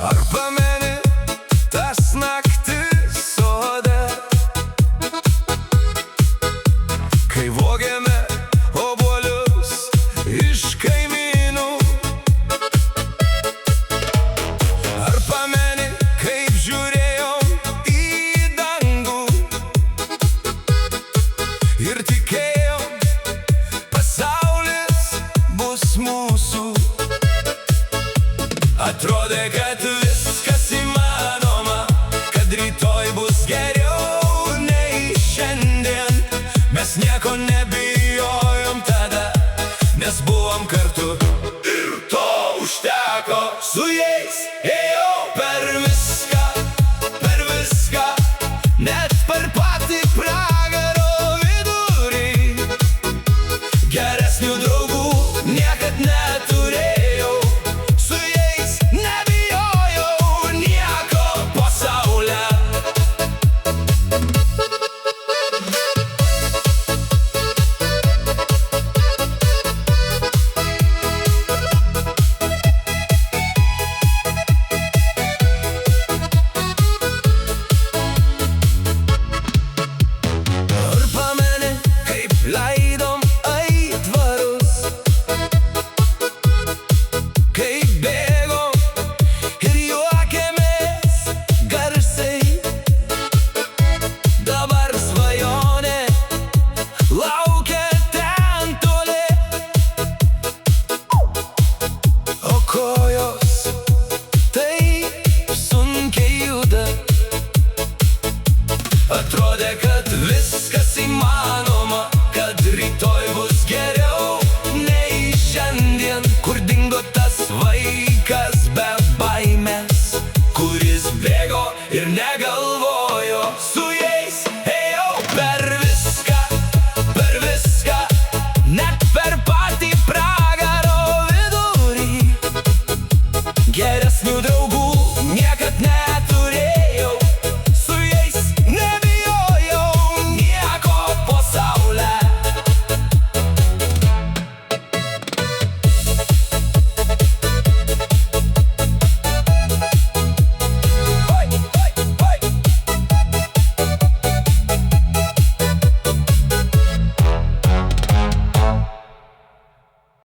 Ar pameni tas naktis sode, kai vogėme obuolius iš kaimynų? Ar pameni, kaip žiūrėjom į dangų ir tikėjom, pasaulis bus mūsų? Atrodė, kad viskas įmanoma, kad rytoj bus geriau nei šiandien. Mes nieko nebijojom tada, nes buvom kartu ir to užteko. Su jais ėjau per visą